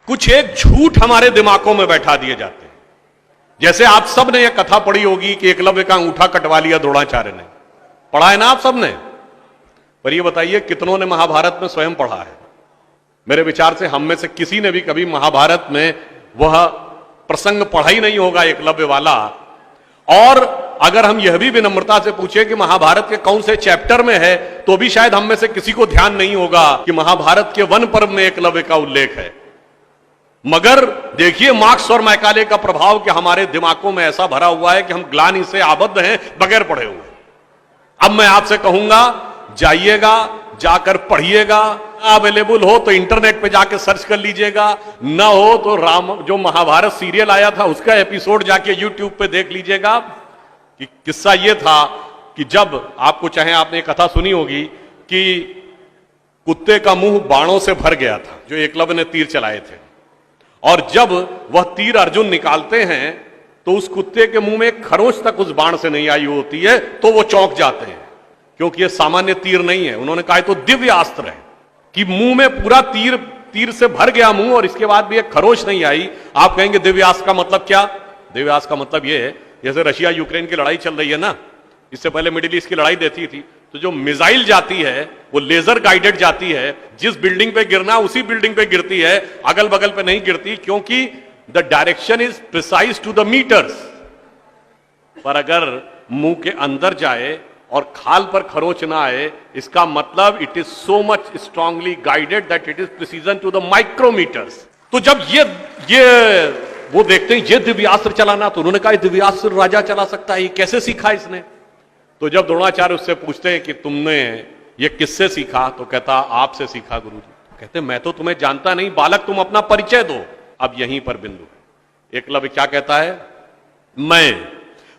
कुछ एक झूठ हमारे दिमागों में बैठा दिए जाते हैं। जैसे आप सब ने यह कथा पढ़ी होगी कि एकलव्य का अंगूठा कटवा लिया द्रोणाचार्य ने, पढ़ा है ना आप सब ने? पर यह बताइए कितनों ने महाभारत में स्वयं पढ़ा है? मेरे विचार से हम में से किसी ने भी कभी महाभारत में वह प्रसंग पढ़ा ही नहीं होगा एकलव्य वाला। और अगर हम यह भी विनम्रता से पूछे कि महाभारत के कौन से चैप्टर में है, तो भी शायद हम में से किसी को ध्यान नहीं होगा कि महाभारत के वन पर्व में एकलव्य का उल्लेख है। मगर देखिए मार्क्स और मैकाले का प्रभाव कि हमारे दिमागों में ऐसा भरा हुआ है कि हम ग्लानि से आबद्ध हैं बगैर पढ़े हुए। अब मैं आपसे कहूंगा, जाइएगा, जाकर पढ़िएगा। अवेलेबल हो तो इंटरनेट पे जाके सर्च कर लीजिएगा, ना हो तो जो महाभारत सीरियल आया था उसका एपिसोड जाके यूट्यूब पे देख लीजिएगा। कि किस्सा यह था कि जब आपको, चाहे आपने कथा सुनी होगी कि कुत्ते का मुंह बाणों से भर गया था, जो एकलव्य ने तीर चलाए थे, और जब वह तीर अर्जुन निकालते हैं तो उस कुत्ते के मुंह में एक खरोंच तक उस बाण से नहीं आई होती है, तो वो चौंक जाते हैं क्योंकि ये सामान्य तीर नहीं है। उन्होंने कहा तो दिव्य अस्त्र है कि मुंह में पूरा तीर से भर गया मुंह और इसके बाद भी एक खरोंच नहीं आई। आप कहेंगे दिव्यास्त्र का मतलब क्या? दिव्यास्त्र का मतलब यह है, जैसे रशिया यूक्रेन की लड़ाई चल रही है ना, इससे पहले मिडिल ईस्ट की लड़ाई देती थी, तो जो मिसाइल जाती है वो लेजर गाइडेड जाती है, जिस बिल्डिंग पे गिरना उसी बिल्डिंग पे गिरती है, अगल बगल पे नहीं गिरती, क्योंकि the direction is precise to the metres. पर अगर मुंह के अंदर जाए और खाल पर खरोंच ना आए, इसका मतलब it is so much strongly guided that it is precision to the micrometres. तो जब ये वो देखते हैं ये दिव्यास्त्र चलाना, तो उन्होंने कहा दिव्यास्त्र राजा चला सकता है, ये कैसे सीखा इसने? तो जब द्रोणाचार्य उससे पूछते हैं कि तुमने ये किससे सीखा, तो कहता आपसे सीखा गुरुजी। कहते मैं तो तुम्हें जानता नहीं, बालक तुम अपना परिचय दो। अब यहीं पर बिंदु है। एकलव्य क्या कहता है? मैं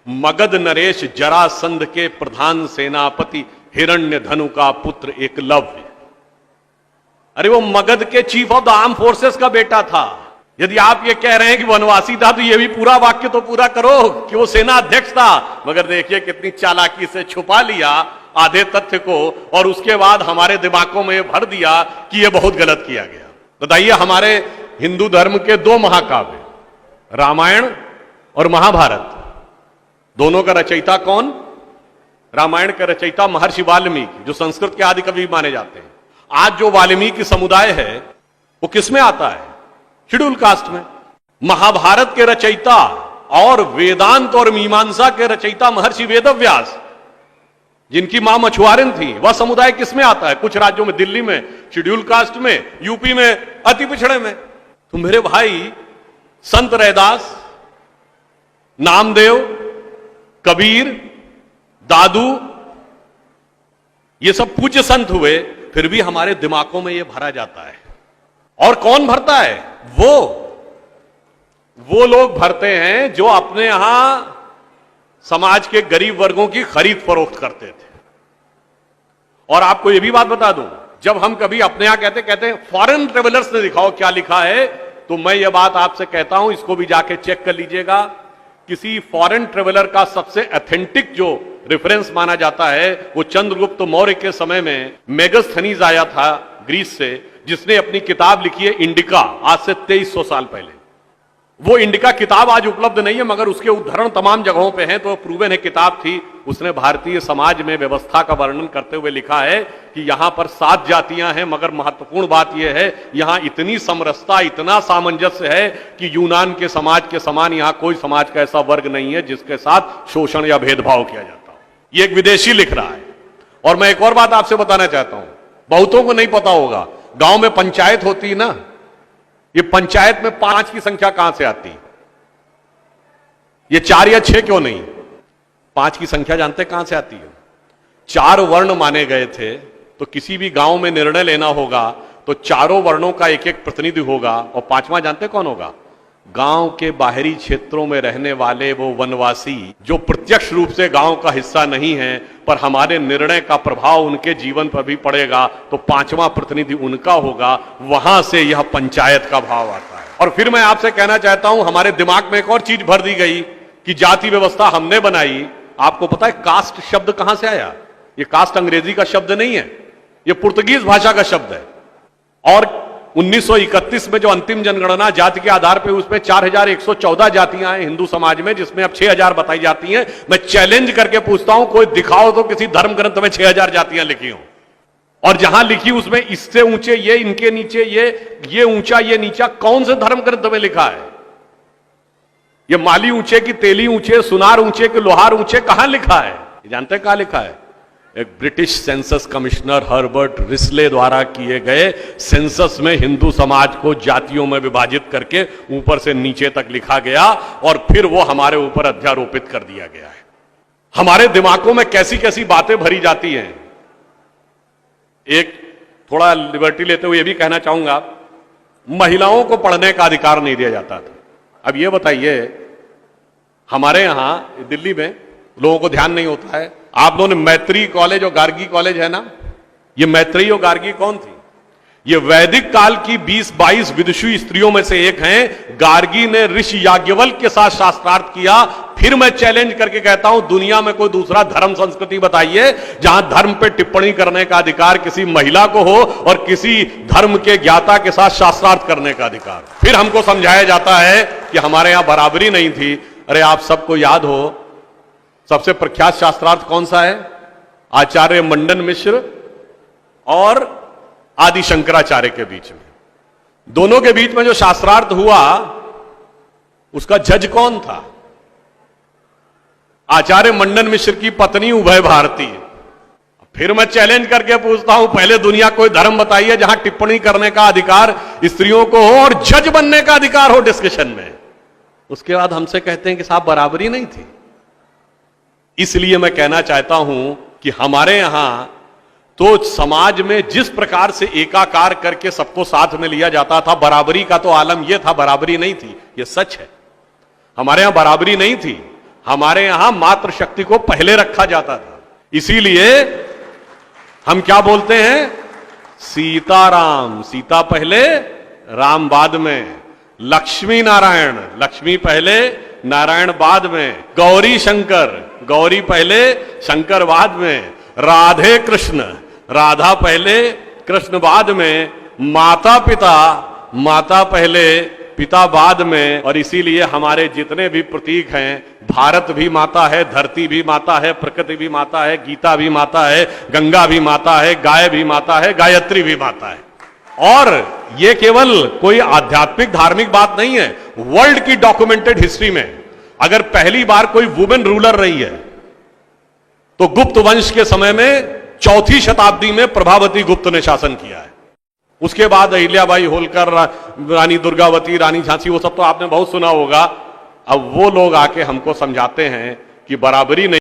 मगध नरेश जरासंध के प्रधान सेनापति हिरण्यधनु का पुत्र एकलव्य। अरे वो मगध के chief of the arm forces का बेटा था। यदि आप ये कह रहे हैं कि वनवासी था, तो ये भी पूरा वाक्य तो पूरा करो कि वो सेना अध्यक्ष था। मगर देखिए कितनी चालाकी से छुपा लिया आधे तथ्य को, और उसके बाद हमारे दिमागों में भर दिया कि ये बहुत गलत किया गया। बताइए, हमारे हिंदू धर्म के दो महाकाव्य, रामायण और महाभारत, दोनों का रचयिता कौन? रामायण का रचयिता महर्षि वाल्मीकि, जो संस्कृत के आदि कवि माने जाते हैं। आज जो वाल्मीकि समुदाय है वो किसमें आता है? शेड्यूल कास्ट में। महाभारत के रचयिता और वेदांत और मीमांसा के रचयिता महर्षि वेदव्यास, जिनकी मां मछुआरन थी, वह समुदाय किसमें आता है? कुछ राज्यों में, दिल्ली में शेड्यूल कास्ट में, यूपी में अति पिछड़े में। तो मेरे भाई, संत रैदास, नामदेव, कबीर, दादू, ये सब पूज्य संत हुए, फिर भी हमारे दिमागों में ये भरा जाता है। और कौन भरता है? वो लोग भरते हैं जो अपने यहां समाज के गरीब वर्गों की खरीद फरोख्त करते थे। और आपको यह भी बात बता दूं, जब हम कभी अपने यहां कहते हैं फॉरेन ट्रेवलर्स ने दिखाओ क्या लिखा है, तो मैं यह बात आपसे कहता हूं, इसको भी जाके चेक कर लीजिएगा। किसी फॉरेन ट्रेवलर का सबसे ऑथेंटिक जो रेफरेंस माना जाता है, वो चंद्रगुप्त मौर्य के समय में मेगास्थनीज आया था ग्रीस से, जिसने अपनी किताब लिखी है इंडिका, आज से 2300 साल पहले। वो इंडिका किताब आज उपलब्ध नहीं है, मगर उसके उद्धरण तमाम जगहों पे हैं, तो प्रूवन है किताब थी। उसने भारतीय समाज में व्यवस्था का वर्णन करते हुए लिखा है कि यहां पर 7 जातियां हैं, मगर महत्वपूर्ण बात यह है यहां इतनी समरसता, इतना सामंजस्य है कि यूनान के समाज के समान यहां कोई समाज का ऐसा वर्ग नहीं है जिसके साथ शोषण या भेदभाव किया जाता हो। ये एक विदेशी लिख रहा है। और मैं एक और बात आपसे बताना चाहता हूं, बहुतों को नहीं पता होगा, गांव में पंचायत होती है ना, ये पंचायत में 5 की संख्या कहां से आती? ये 4 या 6 क्यों नहीं? 5 की संख्या जानते कहां से आती है? 4 वर्ण माने गए थे, तो किसी भी गांव में निर्णय लेना होगा तो चारों वर्णों का एक एक प्रतिनिधि होगा, और 5वां जानते कौन होगा? गांव के बाहरी क्षेत्रों में रहने वाले वो वनवासी जो प्रत्यक्ष रूप से गांव का हिस्सा नहीं है, पर हमारे निर्णय का प्रभाव उनके जीवन पर भी पड़ेगा, तो 5वां प्रतिनिधि उनका होगा। वहां से यह पंचायत का भाव आता है। और फिर मैं आपसे कहना चाहता हूं, हमारे दिमाग में एक और चीज भर दी गई कि जाति व्यवस्था हमने बनाई। आपको पता है कास्ट शब्द कहां से आया? ये कास्ट अंग्रेजी का शब्द नहीं है, ये पुर्तगीज भाषा का शब्द है। और 1931 में जो अंतिम जनगणना जाति के आधार पर उसमें 4114 जातियां हैं हिंदू समाज में, जिसमें अब 6000 बताई जाती हैं। मैं चैलेंज करके पूछता हूं, कोई दिखाओ तो किसी धर्म ग्रंथ में 6000 जातियां लिखी हो, और जहां लिखी उसमें इससे ऊंचे ये, इनके नीचे ये ऊंचा ये नीचा, कौन से धर्म ग्रंथ में लिखा है? ये माली ऊंचे की तेली ऊंचे, सुनार ऊंचे कि लोहार ऊंचे, कहां लिखा है? जानते हैं कहां लिखा है? एक British census commissioner Herbert Risley द्वारा किए गए सेंसस में हिंदू समाज को जातियों में विभाजित करके ऊपर से नीचे तक लिखा गया, और फिर वो हमारे ऊपर अध्यारोपित कर दिया गया है। हमारे दिमागों में कैसी कैसी बातें भरी जाती हैं। एक थोड़ा लिबर्टी लेते हुए यह भी कहना चाहूंगा, महिलाओं को पढ़ने का अधिकार नहीं दिया जाता था। अब यह बताइए, हमारे यहां दिल्ली में लोगों को ध्यान नहीं होता है, आप लोगों ने मैत्री कॉलेज और गार्गी कॉलेज है ना, ये मैत्री और गार्गी कौन थी? ये वैदिक काल की 20-22 विदुषी स्त्रियों में से एक हैं। गार्गी ने ऋषि याज्ञवल्क्य के साथ शास्त्रार्थ किया। फिर मैं चैलेंज करके कहता हूं, दुनिया में कोई दूसरा धर्म संस्कृति बताइए जहां धर्म पे टिप्पणी करने का अधिकार किसी महिला को हो और किसी धर्म के ज्ञाता के साथ शास्त्रार्थ करने का अधिकार। फिर हमको समझाया जाता है कि हमारे यहां बराबरी नहीं थी। अरे आप सबको याद हो, सबसे प्रख्यात शास्त्रार्थ कौन सा है? आचार्य मंडन मिश्र और आदि शंकराचार्य के बीच में। दोनों के बीच में जो शास्त्रार्थ हुआ, उसका जज कौन था? आचार्य मंडन मिश्र की पत्नी उभय भारती। फिर मैं चैलेंज करके पूछता हूं, पहले दुनिया कोई धर्म बताइए जहां टिप्पणी करने का अधिकार स्त्रियों को हो और जज बनने का अधिकार हो डिस्कशन में। उसके बाद हमसे कहते हैं कि साहब बराबरी नहीं थी। इसलिए मैं कहना चाहता हूं कि हमारे यहां तो समाज में जिस प्रकार से एकाकार करके सबको साथ में लिया जाता था, बराबरी का तो आलम यह था, बराबरी नहीं थी, यह सच है। हमारे यहां बराबरी नहीं थी। हमारे यहां मातृशक्ति को पहले रखा जाता था। इसीलिए हम क्या बोलते हैं? सीताराम, सीता पहले राम बाद में। लक्ष्मी नारायण, लक्ष्मी पहले नारायण बाद में। गौरी शंकर, गौरी पहले शंकर बाद में। राधे कृष्ण, राधा पहले कृष्ण बाद में। माता पिता, माता पहले पिता बाद में। और इसीलिए हमारे जितने भी प्रतीक हैं, भारत भी माता है, धरती भी माता है, प्रकृति भी माता है, गीता भी माता है, गंगा भी माता है, गाय भी माता है, गायत्री भी माता है। और यह केवल कोई आध्यात्मिक धार्मिक बात नहीं है। वर्ल्ड की डॉक्यूमेंटेड हिस्ट्री में अगर पहली बार कोई वुमेन रूलर रही है तो गुप्त वंश के समय में 4वीं शताब्दी में प्रभावती गुप्त ने शासन किया है। उसके बाद अहिल्याबाई होलकर, रानी दुर्गावती, रानी झांसी, वो सब तो आपने बहुत सुना होगा। अब वो लोग आके हमको समझाते हैं कि बराबरी नहीं